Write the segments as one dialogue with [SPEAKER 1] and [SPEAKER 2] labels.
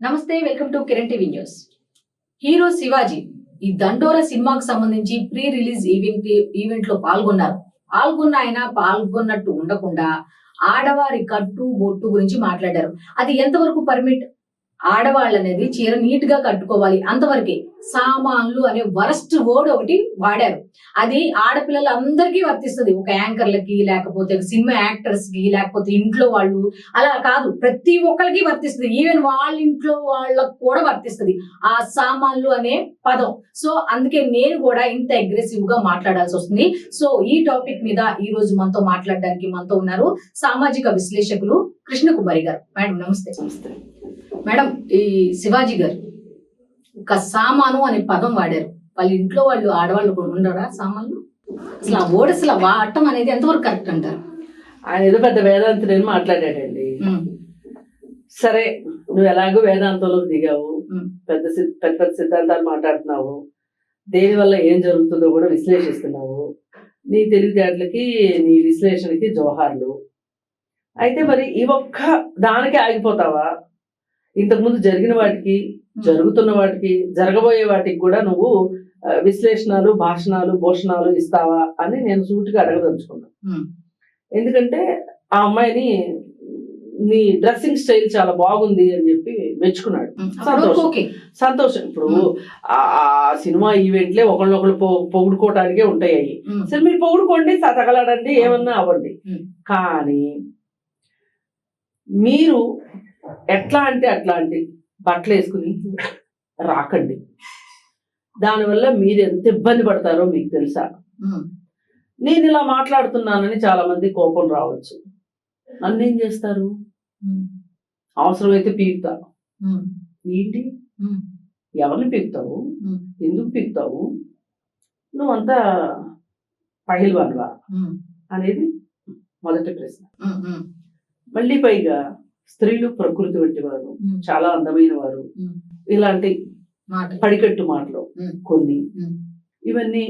[SPEAKER 1] నమస్తే, welcome to Kiran TV news. Hero Shivaji ఈ దండోర సినిమాకు సంబంధించి ప్రీ రిలీజ్ ఈవెంట్ లో పాల్గొన్న ఆయన పాల్గొన్నట్టు ఉండకుండా ఆడవారి కట్టు బొట్టు గురించి మాట్లాడారు. అది ఎంతవరకు పర్మిట్? ఆడవాళ్ళు అనేది చీర నీట్ గా కట్టుకోవాలి, అంతవరకే. సామాన్లు అనే వరస్ట్ వర్డ్ ఒకటి వాడారు. అది ఆడపిల్లలందరికీ వర్తిస్తుంది. ఒక యాంకర్లకి, లేకపోతే సినిమా యాక్టర్స్ కి, లేకపోతే ఇంట్లో వాళ్ళు, అలా కాదు, ప్రతి ఒక్కరికి వర్తిస్తుంది. ఈవెన్ వాళ్ళ ఇంట్లో వాళ్ళకు కూడా వర్తిస్తుంది ఆ సామాన్లు అనే పదం. సో అందుకే నేను కూడా ఇంత అగ్రెసివ్ గా మాట్లాడాల్సి వస్తుంది. సో ఈ టాపిక్ మీద ఈ రోజు మనతో మాట్లాడడానికి మనతో ఉన్నారు సామాజిక విశ్లేషకులు కృష్ణ కుమారి గారు. మేడం నమస్తే.
[SPEAKER 2] నమస్తే
[SPEAKER 1] మేడం, ఈ శివాజీ గారు ఒక సామాను అనే పదం వాడారు. వాళ్ళ ఇంట్లో వాళ్ళు ఆడవాళ్ళు కూడా ఉండరా సామాన్లు? అసలు ఆ వర్డ్ అసలు వాడటం అనేది ఎంతవరకు కరెక్ట్ అంటారు?
[SPEAKER 2] ఆయన ఏదో పెద్ద వేదాంతుడని మాట్లాడాడండి. సరే, నువ్వు ఎలాగో వేదాంతంలోకి దిగావు, పెద్ద పెద్ద సిద్ధాంతాలు మాట్లాడుతున్నావు, దేనివల్ల ఏం జరుగుతుందో కూడా విశ్లేషిస్తున్నావు. నీ తెలివితేటలకి, నీ విశ్లేషణకి జోహార్లు. అయితే మరి ఈ ఒక్క దానికి ఆగిపోతావా? ఇంతకుముందు జరిగిన వాటికి, జరుగుతున్న వాటికి, జరగబోయే వాటికి కూడా నువ్వు విశ్లేషణలు, భాషణాలు, భూషణాలు ఇస్తావా అని నేను సూటిగా అడగదలుచుకున్నా. ఎందుకంటే ఆ అమ్మాయిని నీ డ్రెస్సింగ్ స్టైల్ చాలా బాగుంది అని చెప్పి మెచ్చుకున్నాడు. సంతోషం. ఇప్పుడు ఆ సినిమా ఈవెంట్లే ఒకళ్ళొకళ్ళు పొగుడుకోవడానికే ఉంటాయి. అవి సరే, మీరు పొగుడుకోండి, తగలాడండి, ఏమన్నా అవ్వండి. కానీ మీరు ఎట్లా అంటే అట్లాంటి బట్టలు వేసుకుని రాకండి. దానివల్ల మీరు ఎంత ఇబ్బంది పడతారో మీకు తెలుసా? నేను ఇలా మాట్లాడుతున్నానని చాలా మంది కోపం రావచ్చు. నన్ను ఏం చేస్తారు? అవసరమైతే పీకుతా. ఏంటి, ఎవరిని పీకుతావు? ఎందుకు పీకుతావు? నువ్వంతా పహిల్వాన్వా అనేది మొదటి ప్రశ్న. మళ్ళీ పైగా స్త్రీలు ప్రకృతి వంటి వారు, చాలా అందమైన వారు, ఇలాంటి పడికట్టు మాటలు కొన్ని, ఇవన్నీ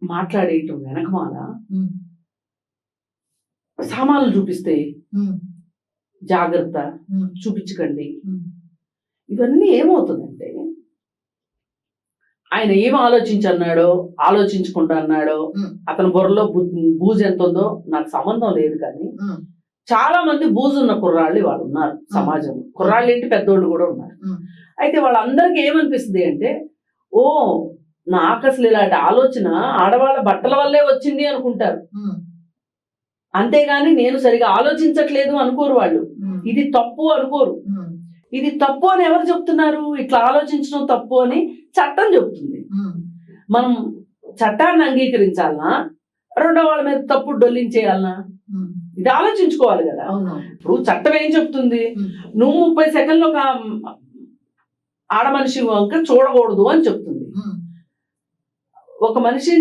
[SPEAKER 2] మాట్లాడేయటం వెనకమాల సామాన్లు చూపిస్తే జాగ్రత్త, చూపించకండి. ఇవన్నీ ఏమవుతుందంటే, ఆయన ఏం ఆలోచించన్నాడో, ఆలోచించకుండా అన్నాడో, అతని బుర్రలో బూజు ఎంత ఉందో నాకు సంబంధం లేదు. కానీ చాలా మంది బూజున్న కుర్రాళ్ళు వాళ్ళు ఉన్నారు సమాజంలో. కుర్రాళ్ళు ఏంటి, పెద్దోళ్ళు కూడా ఉన్నారు. అయితే వాళ్ళందరికీ ఏమనిపిస్తుంది అంటే, ఓ నాకు అసలు ఇలాంటి ఆలోచన ఆడవాళ్ళ బట్టల వల్లే వచ్చింది అనుకుంటారు. అంతేగాని నేను సరిగా ఆలోచించట్లేదు అనుకోరు వాళ్ళు. ఇది తప్పు అనుకోరు. ఇది తప్పు అని ఎవరు చెప్తున్నారు? ఇట్లా ఆలోచించడం తప్పు అని చట్టం చెప్తుంది. మనం చట్టాన్ని అంగీకరించాలనా, రెండో వాళ్ళ మీద తప్పు డొల్లించేయాలనా? ఇది ఆలోచించుకోవాలి కదా. ఇప్పుడు చట్టం ఏం చెప్తుంది? నువ్వు 30 సెకండ్లు ఒక ఆడమనిషి వంక చూడకూడదు అని చెప్తుంది. ఒక మనిషి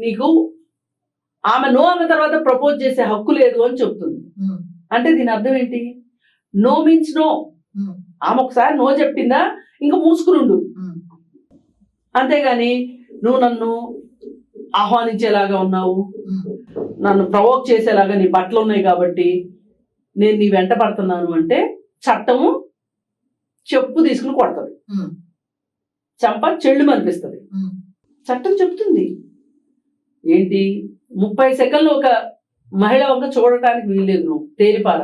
[SPEAKER 2] నీకు ఆమె నో అన్న తర్వాత ప్రపోజ్ చేసే హక్కు లేదు అని చెప్తుంది. అంటే దీని అర్థం ఏంటి? No means no. ఆమె ఒకసారి నో చెప్పిందా, ఇంకా మూసుకునుండు. అంతేగాని నువ్వు నన్ను ఆహ్వానించేలాగా ఉన్నావు, నన్ను ప్రవోక్ చేసేలాగా నీ బట్టలు ఉన్నాయి కాబట్టి నేను నీ వెంట పడుతున్నాను అంటే చట్టము చెప్పు తీసుకుని కొడుతుంది. చంప చెళ్ళు అనిపిస్తుంది. చట్టం చెప్తుంది ఏంటి, 30 సెకండ్లు ఒక మహిళ వంక చూడటానికి వీల్లేదు. నువ్వు తేలిపార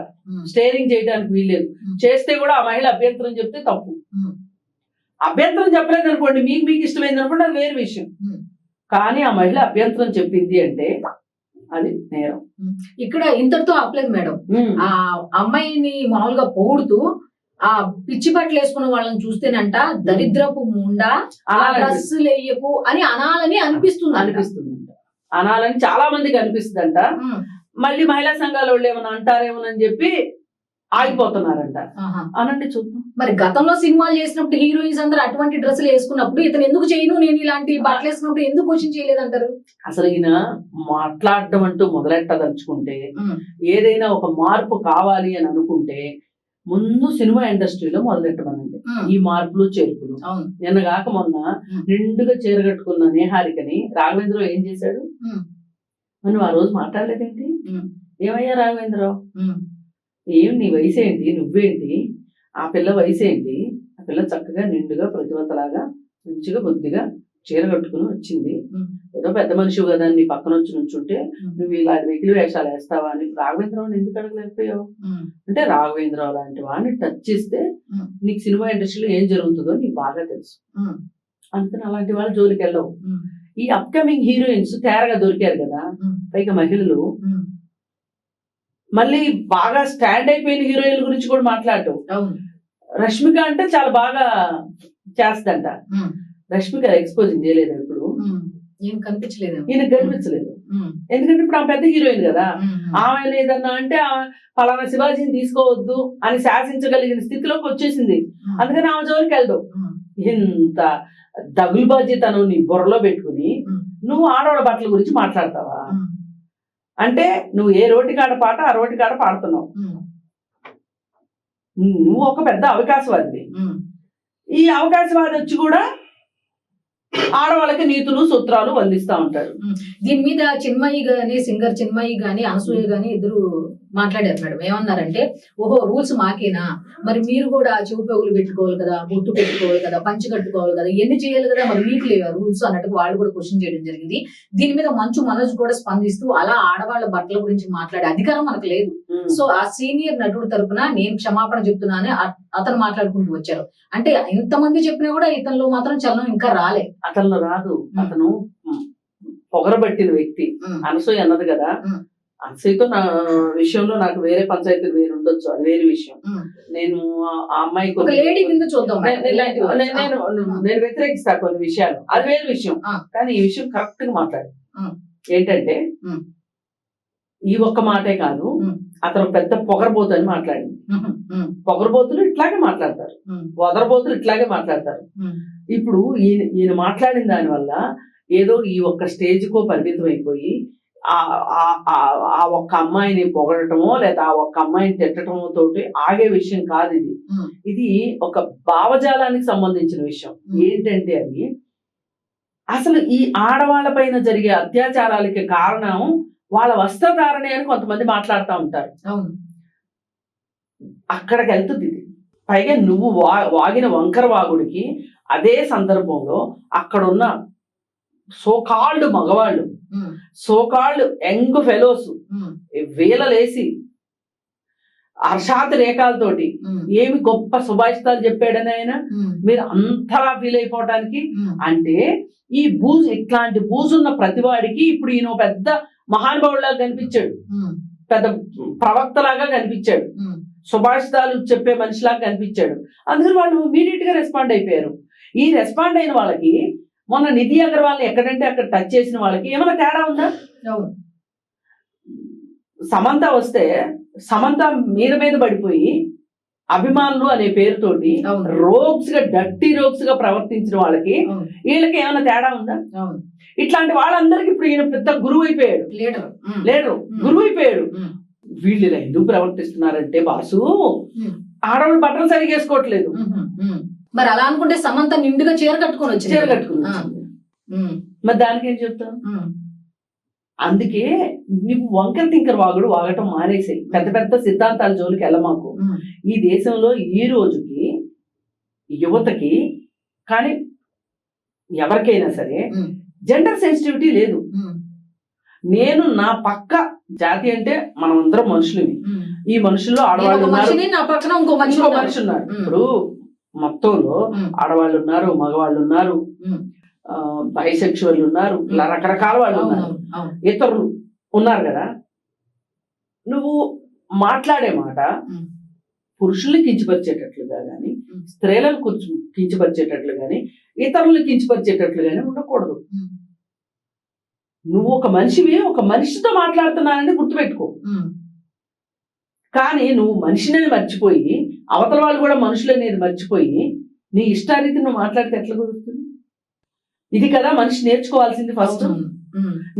[SPEAKER 2] స్టేరింగ్ చేయడానికి వీల్లేదు. చేస్తే కూడా ఆ మహిళ అభ్యంతరం చెప్తే తప్పు. అభ్యంతరం చెప్పలేదు అనుకోండి, మీకు ఇష్టమైంది అనుకోండి, అది వేరే విషయం. కానీ ఆ మహిళ అభ్యంతరం చెప్పింది అంటే అది నేరం.
[SPEAKER 1] ఇక్కడ ఇంతటితో ఆపలేదు మేడం. ఆ అమ్మాయిని మామూలుగా పొగుడుతూ ఆ పిచ్చి బట్టలు వేసుకున్న వాళ్ళని చూస్తేనంట దరిద్రపు ముండా, డ్రెస్సులు వేయకు అని అనాలని అనిపిస్తుంది.
[SPEAKER 2] అనాలని చాలా మందికి అనిపిస్తుందంట. మళ్ళీ మహిళా సంఘాల వాళ్ళు ఏమన్నా అంటారేమోనని చెప్పి ఆగిపోతున్నారంట. అనండి చూద్దాం.
[SPEAKER 1] మరి గతంలో సినిమాలు చేసినప్పుడు హీరోయిన్స్ అందరూ అటువంటి డ్రెస్సులు వేసుకున్నప్పుడు ఇతను ఎందుకు చేయను, నేను ఇలాంటి బట్టలు వేసుకున్నప్పుడు ఎందుకు క్వశ్చన్ చేయలేదంటారు?
[SPEAKER 2] అసలు ఈయన మాట్లాడడం అంటూ మొదలెట్టదలుచుకుంటే, ఏదైనా ఒక మార్పు కావాలి అని అనుకుంటే ముందు సినిమా ఇండస్ట్రీలో మొదలెట్టమనండి ఈ మార్పులు చేర్పులు. నిన్నగాక మొన్న నిండుగా చీరగట్టుకున్న నేహారికని రాఘవేంద్రరావు ఏం చేశాడు? మనం ఆ రోజు మాట్లాడలేదేంటి? ఏమయ్యా రాఘవేంద్రరావు, ఏం నీ వయసు ఏంటి, నువ్వేంటి, ఆ పిల్ల వయసు ఏంటి పిల్ల చక్కగా నిండుగా ప్రతిభతలాగా మంచిగా బుద్ధిగా చీర కట్టుకుని వచ్చింది. ఏదో పెద్ద మనిషి కదా నీ పక్కన వచ్చి నుంచుంటే నువ్వు ఇలా వెకిలి వేషాలు వేస్తావా అని రాఘవేంద్రరావుని ఎందుకు అడగలేకపోయావు అంటే రాఘవేంద్రరావు లాంటి వాడిని టచ్ చేస్తే నీకు సినిమా ఇండస్ట్రీలో ఏం జరుగుతుందో నీకు బాగా తెలుసు, అందుకని అలాంటి వాళ్ళ జోలికి వెళ్ళవు. ఈ అప్కమింగ్ హీరోయిన్స్ తేరగా దొరికారు కదా, పైగా మహిళలు. మళ్ళీ బాగా స్టాండ్ అయిపోయిన హీరోయిన్ల గురించి కూడా మాట్లాడటం. రష్మిక అంటే చాలా బాగా చేస్తంట. రష్మిక ఎక్స్పోజింగ్ చేయలేదు ఇప్పుడు, ఈయన కనిపించలేదు. ఎందుకంటే ఇప్పుడు ఆమె పెద్ద హీరోయిన్ కదా, ఆమె ఏదన్నా అంటే పలానా శివాజీని తీసుకోవద్దు అని శాసించగలిగిన స్థితిలోకి వచ్చేసింది. అందుకని ఆమె జోలికి వెళ్దాం. ఇంత దగులుబాజీతనం నీ బుర్రలో పెట్టుకుని నువ్వు ఆడవాళ్ళ బట్టల గురించి మాట్లాడతావా? అంటే నువ్వు ఏ రోటి కాడ పాట ఆ రోటి కాడ పాడుతున్నావు. నువ్వు ఒక పెద్ద అవకాశవాది. ఈ అవకాశవాది వచ్చి కూడా ఆడవాళ్ళకి నీతులు సూత్రాలు అందిస్తా ఉంటారు.
[SPEAKER 1] దీని మీద చిన్మయి గాని, సింగర్ చిన్మయి గాని, అనసూయ గాని ఇద్దరు మాట్లాడారు మేడం. ఏమన్నారంటే, ఓహో రూల్స్ మాకేనా, మరి మీరు కూడా చెవు పెగులు పెట్టుకోవాలి కదా, బొట్టు పెట్టుకోవాలి కదా, పంచి కట్టుకోవాలి కదా, ఎన్ని చేయాలి కదా, మరి మీకు లేవా రూల్స్ అన్నట్టు వాళ్ళు కూడా క్వశ్చన్ చేయడం జరిగింది. దీని మీద మంచు మనోజ్ కూడా స్పందిస్తూ అలా ఆడవాళ్ళ బట్టల గురించి మాట్లాడే అధికారం మనకు లేదు, సో ఆ సీనియర్ నటుడు తరపున నేను క్షమాపణ చెప్తున్నానని అతను మాట్లాడుకుంటూ వచ్చారు. అంటే ఇంతమంది చెప్పినా కూడా ఇతనిలో మాత్రం చలనం ఇంకా రాలే.
[SPEAKER 2] అతను రాదు, అతను పొగరబట్టిన వ్యక్తి. అనసూయ అన్నది కదా, అనసూయతో నా విషయంలో నాకు వేరే పంచాయతీలు వేరు ఉండొచ్చు, అది వేరే విషయం. నేను ఆ అమ్మాయికి నేను వ్యతిరేకిస్తా కొన్ని విషయాలు, అది వేరే విషయం. కానీ ఈ విషయం కరెక్ట్ గా మాట్లాడు. ఏంటంటే ఈ ఒక్క మాటే కాదు, అతను పెద్ద పొగరబోతు అని మాట్లాడింది. పొగరబోతులు ఇట్లాగే మాట్లాడతారు, వదరబోతులు ఇట్లాగే మాట్లాడతారు. ఇప్పుడు ఈయన మాట్లాడిన దాని వల్ల ఏదో ఈ ఒక్క స్టేజ్ కో పరిమితం అయిపోయి ఆ ఒక్క అమ్మాయిని పొగడటమో లేదా ఆ ఒక్క అమ్మాయిని తిట్టడమో తోటి ఆగే విషయం కాదు ఇది. ఇది ఒక భావజాలానికి సంబంధించిన విషయం. ఏంటంటే అది అసలు ఈ ఆడవాళ్ళ పైన జరిగే అత్యాచారాలకి కారణం వాళ్ళ వస్త్రధారణే అని కొంతమంది మాట్లాడుతూ ఉంటారు. అక్కడికి వెళ్తుంది ఇది. పైగా నువ్వు వాగిన వంకర వాగుడికి అదే సందర్భంలో అక్కడున్న సోకాల్డ్ మగవాళ్ళు, సోకాల్డ్ యంగ్ ఫెలోస్ వేలలేసి హర్షాతి రేఖాలతోటి ఏమి గొప్ప సుభాషితాలు చెప్పాడని ఆయన మీరు అంతలా ఫీల్ అయిపోవటానికి. అంటే ఈ బూజు, ఇట్లాంటి బూజున్న ప్రతివాడికి ఇప్పుడు ఈయన పెద్ద మహానుభావులాగా కనిపించాడు, పెద్ద ప్రవక్తలాగా కనిపించాడు, సుభాషితాలు చెప్పే మనిషిలాగా కనిపించాడు. అందుకని వాళ్ళు ఇమీడియట్ గా రెస్పాండ్ అయిపోయారు. ఈ రెస్పాండ్ అయిన వాళ్ళకి మొన్న నిధి అగర్వాల్ని ఎక్కడంటే అక్కడ టచ్ చేసిన వాళ్ళకి ఏమైనా తేడా ఉందా? సమంత వస్తే సమంత మీద పడిపోయి అభిమానులు అనే పేరుతోటి రోగ్స్ గా డర్టీ రోగ్స్ గా ప్రవర్తించిన వాళ్ళకి వీళ్ళకి ఏమైనా తేడా ఉందా? ఇట్లాంటి వాళ్ళందరికీ ఇప్పుడు ఈయన పెద్ద గురువు అయిపోయాడు, లీడరు గురువు అయిపోయాడు. వీళ్ళు ఇలా ఎందుకు ప్రవర్తిస్తున్నారంటే బాసు ఆడవాళ్ళు బట్టలు సరిగా వేసుకోవట్లేదు.
[SPEAKER 1] మరి అలా అనుకుంటే సమంత నిండుగా చీర కట్టుకుని వచ్చి
[SPEAKER 2] మరి దానికి ఏం చెప్తావు? అందుకే నువ్వు వంకర తింకర వాగుడు వాగటం మానేసాయి. పెద్ద పెద్ద సిద్ధాంతాల జోలికి వెళ్ళమాకు. ఈ దేశంలో ఈ రోజుకి యువతకి కానీ ఎవరికైనా సరే జెండర్ సెన్సిటివిటీ లేదు. నేను నా పక్క జాతి అంటే మనం అందరం మనుషులవి. ఈ మనుషుల్లో ఆడవాళ్ళు ఉన్నారు, ఇంకో మనిషి ఉన్నారు. ఇప్పుడు మొత్తంలో ఆడవాళ్ళు ఉన్నారు, మగవాళ్ళు ఉన్నారు, బైసెక్షువల్ ఉన్నారు, రకరకాల వాళ్ళు ఉన్నారు, ఇతరులు ఉన్నారు కదా. నువ్వు మాట్లాడే మాట పురుషుల్ని కించపరిచేటట్లుగా గాని, స్త్రీలను కించపరిచేటట్లు గాని, ఇతరులను కించపరిచేటట్లు గాని ఉండకూడదు. నువ్వు ఒక మనిషివి, ఒక మనిషితో మాట్లాడుతున్నానని గుర్తుపెట్టుకో. కానీ నువ్వు మనిషిని మర్చిపోయి అవతల వాళ్ళు కూడా మనుషులు అనేది మర్చిపోయి నీ ఇష్టారీతి నువ్వు మాట్లాడితే ఎట్లా కుదురుతుంది? ఇది కదా మనిషి నేర్చుకోవాల్సింది ఫస్ట్.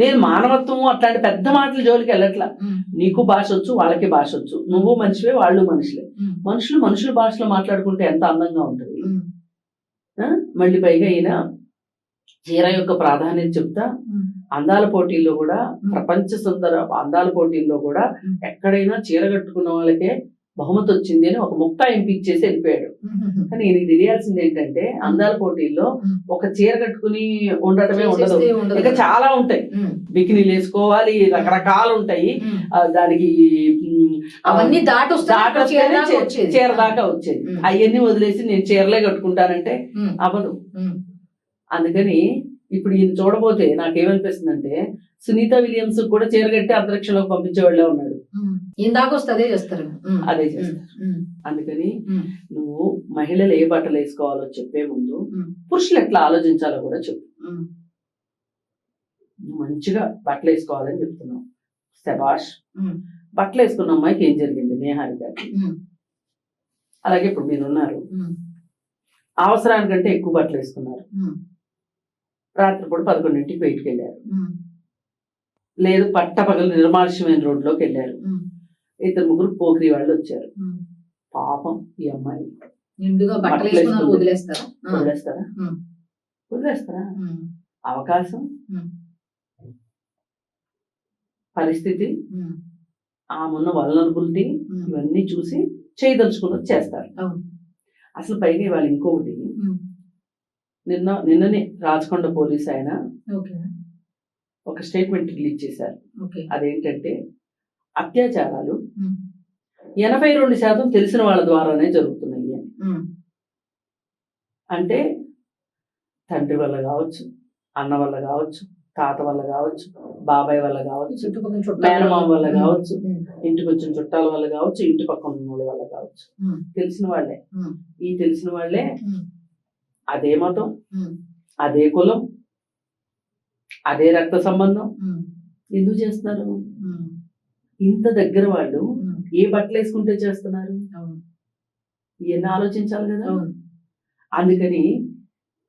[SPEAKER 2] నేను మానవత్వం అట్లాంటి పెద్ద మాటల జోలికి వెళ్ళట్లా. నీకు భాష వచ్చు, వాళ్ళకి భాష వచ్చు, నువ్వు మనిషివే, వాళ్ళు మనుషులే. మనుషుల భాషలో మాట్లాడుకుంటే ఎంత అందంగా ఉంటుంది. మళ్ళీ పైగా ఈయన చీర యొక్క ప్రాధాన్యత చెప్తా అందాల పోటీల్లో కూడా, ప్రపంచ సుందర అందాల పోటీల్లో కూడా ఎక్కడైనా చీర కట్టుకున్న వాళ్ళకే బహుమతి వచ్చింది అని ఒక ముక్తాయింపు ఇచ్చేసి వెళ్ళిపోయాడు. కానీ ఈయనకి తెలియాల్సింది ఏంటంటే అందాల పోటీల్లో ఒక చీర కట్టుకుని ఉండటమే ఉండదు, ఇంకా చాలా ఉంటాయి. బికినీలు వేసుకోవాలి, రకరకాలు ఉంటాయి. దానికి
[SPEAKER 1] అవన్నీ చీర
[SPEAKER 2] దాకా వచ్చేది. అవన్నీ వదిలేసి నేను చీరలే కట్టుకుంటానంటే అవ్వదు. అందుకని ఇప్పుడు ఈయన చూడబోతే నాకేమనిపిస్తుందంటే సునీత విలియమ్స్ కూడా చీర కట్టి అంతరిక్షంలోకి పంపించేవాళ్ళే ఉన్నాడు.
[SPEAKER 1] అదే చేస్తారు.
[SPEAKER 2] అందుకని నువ్వు మహిళలు ఏ బట్టలు వేసుకోవాలో చెప్పే ముందు పురుషులు ఎట్లా ఆలోచించాలో కూడా చెప్పు. నువ్వు మంచిగా బట్టలు వేసుకోవాలని చెప్తున్నావు, శబాష్. బట్టలు వేసుకున్న అమ్మాయికి ఏం జరిగింది? నేహారికకి. అలాగే ఇప్పుడు మీరున్నారు, అవసరానికంటే ఎక్కువ బట్టలు వేసుకున్నారు, రాత్రిపూట 11ంటికి బయటికి వెళ్ళారు, లేదు పట్టపగలు నిర్మానుష్యమైన రోడ్లోకి వెళ్ళారు, 2-3 పోకిరి వాళ్ళు వచ్చారు. పాపం ఈ అమ్మాయి వదిలేస్తారా? అవకాశం, పరిస్థితి, ఆమెన్న వల్నరబిలిటీ ఇవన్నీ చూసి చేయదలుచుకుని చేస్తారు. అసలు పైగా వాళ్ళు ఇంకొకటి, నిన్ననే రాచకొండ పోలీస్ ఆయన ఒక స్టేట్మెంట్ రిలీజ్ చేశారు. అదేంటంటే అత్యాచారాలు 82% తెలిసిన వాళ్ళ ద్వారానే జరుగుతున్నాయి అని. అంటే తండ్రి వల్ల కావచ్చు, అన్న వల్ల కావచ్చు, తాత వల్ల కావచ్చు, బాబాయ్ వల్ల కావచ్చు, మేనమామ వల్ల కావచ్చు, ఇంటికి వచ్చిన చుట్టాల వల్ల కావచ్చు, ఇంటి పక్కన ఉన్న వల్ల కావచ్చు, తెలిసిన వాళ్ళే. ఈ తెలిసిన వాళ్ళే అదే మతం, అదే కులం, అదే రక్త సంబంధం ఎందుకు చేస్తున్నారు? ఇంత దగ్గర వాళ్ళు ఏ బట్టలు వేసుకుంటే చేస్తున్నారు? ఇవన్నీ ఆలోచించాలి కదా. అందుకని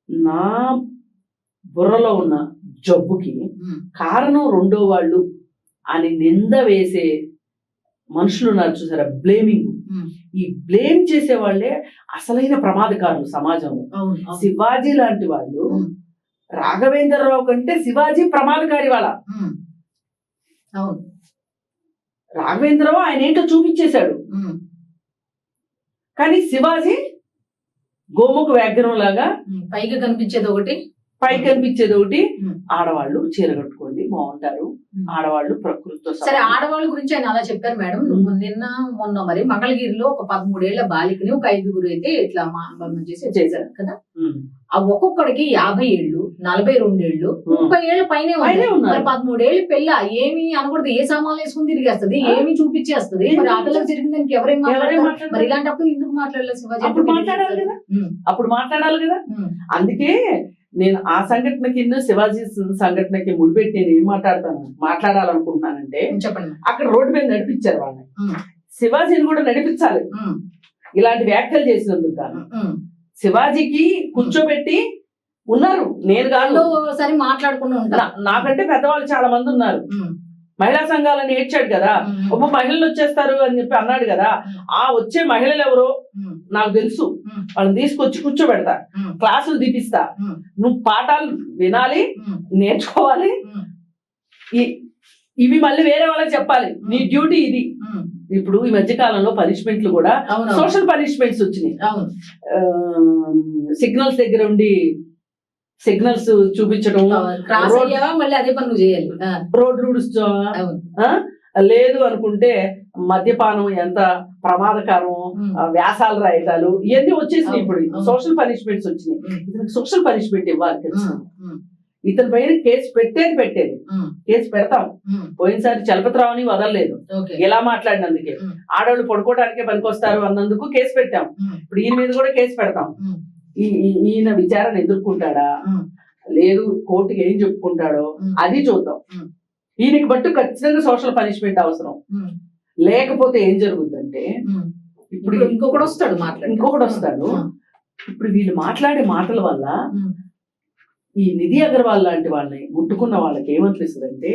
[SPEAKER 2] నా బుర్రలో ఉన్న జబ్బుకి కారణం రెండో వాళ్ళు అని నింద వేసే మనుషులు ఉన్నారు చూసారా, బ్లేమింగ్. ఈ బ్లేమ్ చేసే వాళ్ళే అసలైన ప్రమాదకారులు సమాజంలో. శివాజీ లాంటి వాళ్ళు, రాఘవేంద్రరావు కంటే శివాజీ ప్రమాదకారి వాళ్ళ. రాఘవేంద్రరావు ఆయన ఏంటో చూపించేశాడు, కానీ శివాజీ గోముఖ వ్యాఘ్రం లాగా
[SPEAKER 1] పైకి కనిపించేది ఒకటి,
[SPEAKER 2] ఆడవాళ్ళు చీర కట్టుకోండి బాగుంటారు, ఆడవాళ్ళు ప్రకృతితో.
[SPEAKER 1] సరే, ఆడవాళ్ళ గురించి ఆయన అలా చెప్పారు మేడం. నిన్న మొన్న మరి మంగళగిరిలో ఒక 13 ఏళ్ల బాలికని ఒక 5గురు అయితే ఇట్లా చేసి చేశారు కదా. ఆ ఒక్కొక్కడికి 50 ఏళ్ళు, 42 ఏళ్ళు, 30 ఏళ్ళ పైనే ఉన్నారు. 13 ఏళ్ళు పిల్ల ఏమి అనకూడదు, ఏ సామాన్లు వేసుకుని తిరిగేస్తుంది, ఏమి చూపించేస్తుంది. మరి ఆ పిల్లకి జరిగింది దానికి ఎవరేం మాట్లాడారు? మరి ఇలాంటప్పుడు ఎందుకు మాట్లాడలేదు శివాజీ?
[SPEAKER 2] అప్పుడు మాట్లాడాలి కదా. అందుకే నేను ఆ సంఘటనకి శివాజీ సంఘటనకి ముడిపెట్టి నేను ఏం మాట్లాడాలనుకుంటున్నానంటే,
[SPEAKER 1] చెప్పండి.
[SPEAKER 2] అక్కడ రోడ్డు మీద నడిపించారు వాళ్ళని, శివాజీని కూడా నడిపించాలి ఇలాంటి వ్యాఖ్యలు చేసినందుకు. కాదు, శివాజీకి కూర్చోబెట్టి ఉన్నారు, నేను కాదు
[SPEAKER 1] సరే మాట్లాడుకుంటూ ఉంటా.
[SPEAKER 2] నాకంటే పెద్దవాళ్ళు చాలా మంది ఉన్నారు. మహిళా సంఘాలని ఏడ్చాడు కదా, ఒక మహిళలు వచ్చేస్తారు అని చెప్పి అన్నాడు కదా. ఆ వచ్చే మహిళలు ఎవరో నాకు తెలుసు, వాళ్ళని తీసుకొచ్చి కూర్చోబెడతా, క్లాసులు తీపిస్తా, నువ్వు పాఠాలు వినాలి, నేర్చుకోవాలి, ఇవి మళ్ళీ వేరే వాళ్ళకి చెప్పాలి, నీ డ్యూటీ ఇది. ఇప్పుడు ఈ మధ్య కాలంలో పనిష్మెంట్లు కూడా సోషల్ పనిష్మెంట్స్ వచ్చినాయి. సిగ్నల్స్ దగ్గర ఉండి సిగ్నల్స్ చూపించడం,
[SPEAKER 1] మళ్ళీ అదే పనులు చేయాలి,
[SPEAKER 2] రోడ్లు ఊడుస్తావా, లేదు అనుకుంటే మద్యపానం ఎంత ప్రమాదకరం, వ్యాసాలు రాయటాలు, ఇవన్నీ వచ్చేసినాయి. ఇప్పుడు సోషల్ పనిష్మెంట్స్ వచ్చినాయి. ఇతనికి సోషల్ పనిష్మెంట్ ఇవ్వాలి. ఇతని పైన కేసు పెట్టేది కేసు పెడతాం. పోయినసారి చలపతిరావుని వదలలేదు, ఎలా మాట్లాడినందుకే. ఆడవాళ్ళు పడుకోవడానికే పనికొస్తారు అన్నందుకు కేసు పెట్టాం. ఇప్పుడు ఈయన మీద కూడా కేసు పెడతాం. ఈయన విచారణ ఎదుర్కొంటాడా, లేదు కోర్టుకి ఏం చెప్పుకుంటాడో అది చూద్దాం. ఈయనకి బట్టు ఖచ్చితంగా సోషల్ పనిష్మెంట్ అవసరం. లేకపోతే ఏం జరుగుతుందంటే, ఇప్పుడు ఇంకొకటి వస్తాడు. ఇప్పుడు వీళ్ళు మాట్లాడే మాటల వల్ల ఈ నిధి అగర్వాల్ లాంటి వాళ్ళని ముట్టుకున్న వాళ్ళకి ఏమనిపిస్తుంది అంటే,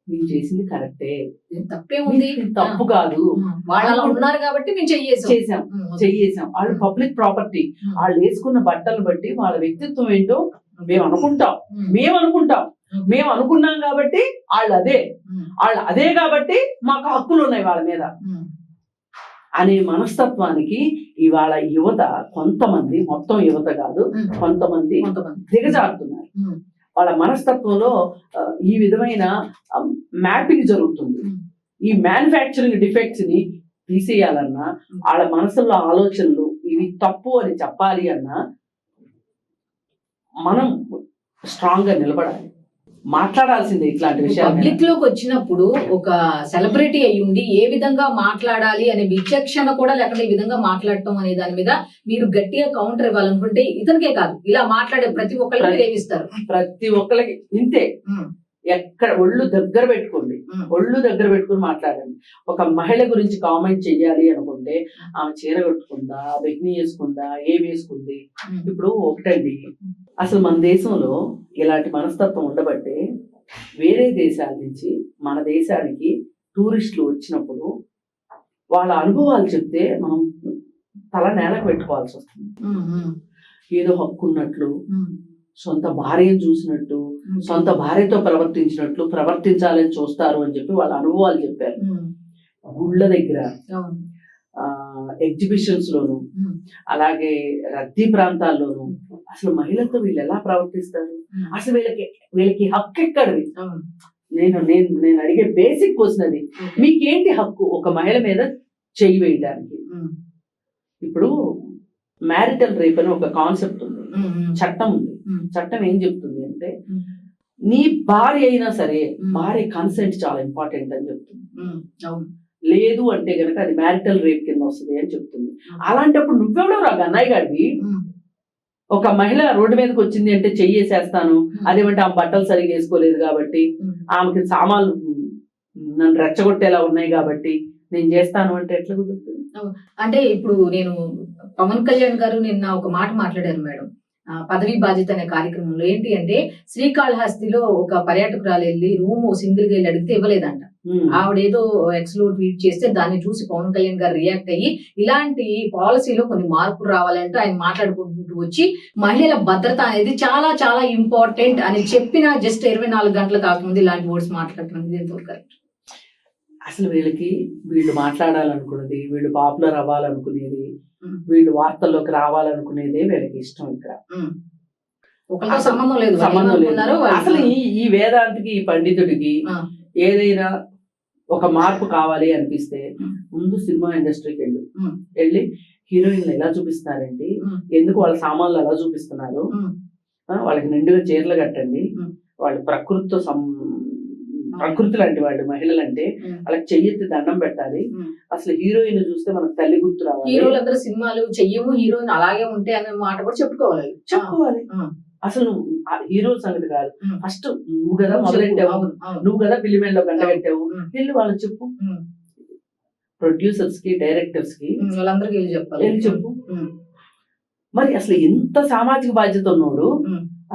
[SPEAKER 2] మేము చేసింది కరెక్టే,
[SPEAKER 1] తప్పేముంది,
[SPEAKER 2] తప్పు కాదు,
[SPEAKER 1] వాళ్ళు ఉన్నారు కాబట్టి మేము
[SPEAKER 2] చెయ్యేసాం. వాళ్ళు పబ్లిక్ ప్రాపర్టీ, వాళ్ళు వేసుకున్న బట్టలు బట్టి వాళ్ళ వ్యక్తిత్వం ఏంటో మేము అనుకున్నాం కాబట్టి వాళ్ళు అదే కాబట్టి మాకు హక్కులు ఉన్నాయి వాళ్ళ మీద అనే మనస్తత్వానికి ఇవాళ యువత కొంతమంది, మొత్తం యువత కాదు, కొంతమంది దిగజారుతున్నారు. వాళ్ళ మనస్తత్వంలో ఈ విధమైన మ్యాపింగ్ జరుగుతుంది. ఈ మ్యానుఫ్యాక్చరింగ్ డిఫెక్ట్స్ ని తీసేయాలన్నా, వాళ్ళ మనసులో ఆలోచనలు ఇవి తప్పు అని చెప్పాలి అన్నా మనం స్ట్రాంగ్ గా నిలబడాలి, మాట్లాడాల్సిందే ఇట్లాంటి విషయాలు.
[SPEAKER 1] పబ్లిక్ లోకి వచ్చినప్పుడు ఒక సెలబ్రిటీ అయి ఉండి ఏ విధంగా మాట్లాడాలి అనే విచక్షణ కూడా లేకుండా ఈ విధంగా మాట్లాడటం అనే దాని మీద మీరు గట్టిగా కౌంటర్ ఇవ్వాలనుకుంటే ఇతనికే కాదు, ఇలా మాట్లాడే ప్రతి ఒక్కరికి ఏమిస్తారు?
[SPEAKER 2] ప్రతి ఒక్కరికి ఇంతే. ఎక్కడ ఒళ్ళు దగ్గర పెట్టుకోండి, ఒళ్ళు దగ్గర పెట్టుకుని మాట్లాడండి. ఒక మహిళ గురించి కామెంట్ చెయ్యాలి అనుకుంటే ఆమె చీర కట్టుకుందా, బెగ్ని వేసుకుందా, ఏం వేసుకుంది. ఇప్పుడు ఒకటండి, అసలు మన దేశంలో ఇలాంటి మనస్తత్వం ఉండబట్టే వేరే దేశాల నుంచి మన దేశానికి టూరిస్టులు వచ్చినప్పుడు వాళ్ళ అనుభవాలు చెప్తే మనం తల నేలకు పెట్టుకోవాల్సి వస్తుంది. ఏదో హక్కు ఉన్నట్లు, సొంత భార్యను చూసినట్టు, సొంత భార్యతో ప్రవర్తించినట్లు ప్రవర్తించాలని చూస్తారు అని చెప్పి వాళ్ళ అనుభవాలు చెప్పారు. గుళ్ళ దగ్గర, ఎగ్జిబిషన్స్ లోను, అలాగే రద్దీ ప్రాంతాల్లోనూ అసలు మహిళలతో వీళ్ళు ఎలా ప్రవర్తిస్తారు, అసలు వీళ్ళకి హక్కు ఎక్కడిది? నేను అడిగే బేసిక్ క్వశ్చన్ అది. మీకేంటి హక్కు ఒక మహిళ మీద చెయ్యి వేయడానికి? ఇప్పుడు మ్యారిటల్ రేప్ అని ఒక కాన్సెప్ట్ ఉంది, చట్టం ఉంది. చట్టం ఏం చెప్తుంది అంటే, నీ భార్య అయినా సరే భార్య కన్సెంట్ చాలా ఇంపార్టెంట్ అని చెప్తుంది. లేదు అంటే గనక అది మ్యారిటల్ రేప్ కింద వస్తుంది అని చెప్తుంది. అలాంటప్పుడు నువ్వెవడో రా గన్నయ్య గారివి, ఒక మహిళ రోడ్డు మీదకి వచ్చింది అంటే చెయ్యేసేస్తాను, అదేమంటే ఆమె బట్టలు సరిగా వేసుకోలేదు కాబట్టి, ఆమెకి సామాన్లు నన్ను రెచ్చగొట్టేలా ఉన్నాయి కాబట్టి నేను చేస్తాను అంటే ఎట్లా కుదురుతుంది?
[SPEAKER 1] అంటే ఇప్పుడు నేను పవన్ కళ్యాణ్ గారు నిన్న ఒక మాట మాట్లాడారు మేడం, పదవి బాధ్యత అనే కార్యక్రమంలో. ఏంటి అంటే, శ్రీకాళహస్తిలో ఒక పర్యాటకురాలు వెళ్ళి రూమ్ సింగిల్ గా వెళ్ళి అడిగితే ఇవ్వలేదంట. ఆవిడేదో ఎక్స్ లో ట్వీట్ చేస్తే దాన్ని చూసి పవన్ కళ్యాణ్ గారు రియాక్ట్ అయ్యి ఇలాంటి పాలసీలో కొన్ని మార్పులు రావాలంటే ఆయన మాట్లాడుకుంటూ వచ్చి మహిళల భద్రత అనేది చాలా చాలా ఇంపార్టెంట్ అని చెప్పిన జస్ట్ 24 గంటలు కాకముందు ఇలాంటి వర్డ్స్ మాట్లాడటం ఎంతో కరెక్ట్.
[SPEAKER 2] అసలు వీళ్ళు మాట్లాడాలనుకున్నది, వీళ్ళు పాపులర్ అవ్వాలనుకునేది, వీళ్ళు వార్తల్లోకి రావాలనుకునేదే వీళ్ళకి ఇష్టం. ఇక్కడ
[SPEAKER 1] సంబంధం లేదు.
[SPEAKER 2] అసలు ఈ వేదాంతికి, ఈ పండితుడికి ఏదైనా ఒక మార్పు కావాలి అనిపిస్తే ముందు సినిమా ఇండస్ట్రీకి వెళ్ళి హీరోయిన్లు ఎలా చూపిస్తున్నారండి, ఎందుకు వాళ్ళ సామాన్లు ఎలా చూపిస్తున్నారు, వాళ్ళకి నిండుగా చీరలు కట్టండి, వాళ్ళు ప్రకృతి లాంటి వాళ్ళు మహిళలంటే వాళ్ళకి చెయ్యెత్తి దండం పెట్టాలి. అసలు హీరోయిన్ చూస్తే మనకు తల్లి గుర్తు రావాలి.
[SPEAKER 1] హీరోలందరూ సినిమాలు చెయ్యము, హీరోయిన్ అలాగే ఉంటే అనే మాట కూడా చెప్పుకోవాలి.
[SPEAKER 2] అసలు హీరో సంగతి కాదు, ఫస్ట్ నువ్వు కదా మొదలెట్టావు, నువ్వు కదా పిల్లిమేళ్ళలో గంట కట్టావు, వెళ్ళి వాళ్ళకి చెప్పు. ప్రొడ్యూసర్స్ కి, డైరెక్టర్స్ కి
[SPEAKER 1] వాళ్ళందరికీ వెళ్ళి
[SPEAKER 2] చెప్పు. మరి అసలు ఎంత సామాజిక బాధ్యత ఉన్నాడు,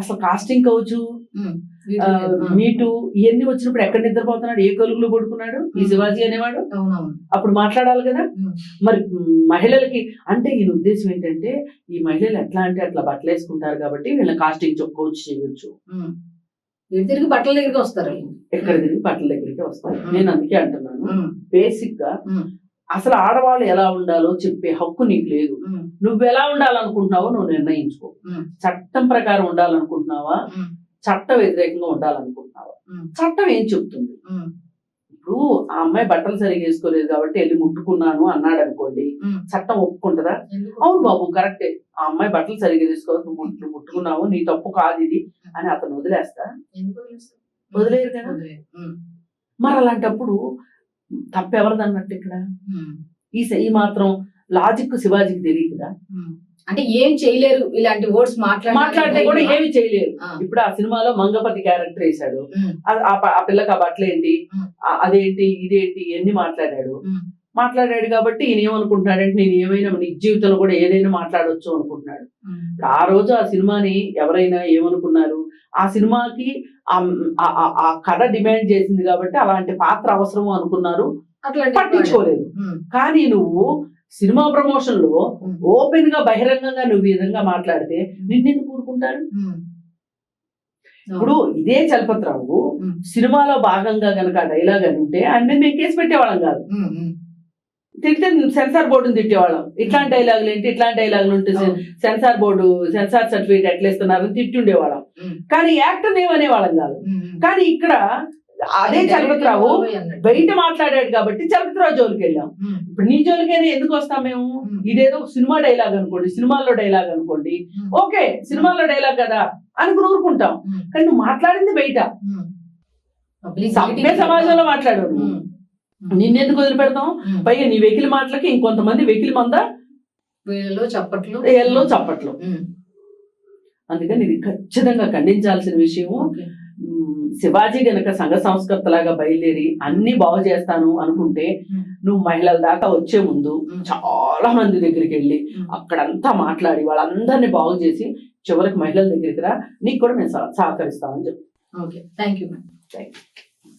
[SPEAKER 2] అసలు కాస్టింగ్ కవచ్చు, మీటు ఇవన్నీ వచ్చినప్పుడు ఎక్కడ నిద్రపోతున్నాడు, ఏ కలుగులో పడుకున్నాడు ఈ శివాజీ అనేవాడు? అప్పుడు మాట్లాడాలి కదా. మరి మహిళలకి అంటే ఈయన ఉద్దేశం ఏంటంటే, ఈ మహిళలు ఎట్లా అంటే అట్లా బట్టలు వేసుకుంటారు కాబట్టి వీళ్ళ కాస్టింగ్ కోచ్ చేయొచ్చు.
[SPEAKER 1] తిరిగి బట్టల దగ్గరికి వస్తారు,
[SPEAKER 2] ఎక్కడ తిరిగి బట్టల దగ్గరికి వస్తారు. నేను అందుకే అంటున్నాను, బేసిక్ గా అసలు ఆడవాళ్ళు ఎలా ఉండాలో చెప్పే హక్కు నీకు లేదు. నువ్వు ఎలా ఉండాలనుకుంటున్నావో నువ్వు నిర్ణయించుకో. చట్టం ప్రకారం ఉండాలనుకుంటున్నావా, చట్ట వ్యతిరేకంగా ఉండాలనుకుంటున్నావా? చట్టం ఏం చెప్తుంది? ఇప్పుడు ఆ అమ్మాయి బట్టలు సరిగా వేసుకోలేదు కాబట్టి వెళ్ళి ముట్టుకున్నాను అన్నాడు అనుకోండి, చట్టం ఒప్పుకుంటుందా? అవును బాబు కరెక్టే, ఆ అమ్మాయి బట్టలు సరిగా వేసుకోవాలి, నువ్వు ముట్టుకున్నావు, నీ తప్పు కాదు ఇది అని అతను వదిలేస్తా? వదిలేరు కదా. మరి అలాంటప్పుడు తప్పెవరిది అన్నట్టు ఇక్కడ? ఈ మాత్రం లాజిక్ శివాజీకి తెలియదు కదా.
[SPEAKER 1] అంటే ఏం చేయలేరు, ఇలాంటి వర్డ్స్
[SPEAKER 2] మాట్లాడితే కూడా ఏమి చేయలేరు. ఇప్పుడు ఆ సినిమాలో మంగపతి క్యారెక్టర్ వేశాడు, ఆ పిల్లకి ఆ బట్టలు ఏంటి, అదేంటి, ఇదేంటి, ఇవన్నీ మాట్లాడాడు కాబట్టి ఈయన ఏమనుకుంటున్నాడంటే, నేను ఏమైనా నీ జీవితంలో కూడా ఏదైనా మాట్లాడవచ్చు అనుకుంటున్నాడు. ఆ రోజు ఆ సినిమాని ఎవరైనా ఏమనుకున్నారు, ఆ సినిమాకి ఆ కథ డిమాండ్ చేసింది కాబట్టి అలాంటి పాత్ర అవసరము అనుకున్నారు, పట్టించుకోలేదు. కానీ నువ్వు సినిమా ప్రమోషన్ లో ఓపెన్ గా బహిరంగంగా నువ్వు ఈ విధంగా మాట్లాడితే నిన్నెందుకు కూరుకుంటారు? ఇప్పుడు ఇదే చలపతిరావు సినిమాలో భాగంగా గనక డైలాగ్ అని ఉంటే ఆయన మీద మేము కేసు పెట్టేవాళ్ళం కాదు. తిడితే సెన్సార్ బోర్డుని తిట్టేవాళ్ళం. ఇట్లాంటి డైలాగులు ఏంటి, ఇట్లాంటి డైలాగులు ఉంటే సెన్సార్ బోర్డు సెన్సార్ సర్టిఫికేట్ ఎట్లా ఇస్తున్నారని తిట్టుండేవాళ్ళం. కానీ యాక్టర్ ఏమనేవాళ్ళం కాదు. కానీ ఇక్కడ అదే చలపతిరావు బయట మాట్లాడాడు కాబట్టి చలపతిరావు జోలికి వెళ్ళాం. ఇప్పుడు నీ జోలికైనా ఎందుకు వస్తాం మేము? ఇదేదో సినిమా డైలాగ్ అనుకోండి, సినిమాల్లో డైలాగ్ అనుకోండి, ఓకే సినిమాల్లో డైలాగ్ కదా అనుకుని ఊరుకుంటాం. కానీ నువ్వు మాట్లాడింది బయట సభ్య సమాజంలో మాట్లాడు, నిన్నెందుకు వదిలిపెడతాం? పైగా నీ వెకిలి మాటలకి ఇంకొంతమంది వెకిలి మంద
[SPEAKER 1] వీళ్ళలో చప్పట్లు
[SPEAKER 2] ఏళ్ళలో చప్పట్లు. అందుకని ఇది ఖచ్చితంగా ఖండించాల్సిన విషయం. శివాజీ గనక సంఘ సంస్కర్తలాగా బయలుదేరి అన్ని బాగు చేస్తాను అనుకుంటే నువ్వు మహిళల దాకా వచ్చే ముందు చాలా మంది దగ్గరికి వెళ్ళి అక్కడంతా మాట్లాడి వాళ్ళందరినీ బాగు చేసి చివరికి మహిళల దగ్గరికి రా, నీకు కూడా మేము సహకరిస్తామని చెప్పి.
[SPEAKER 1] Okay, thank you ma'am.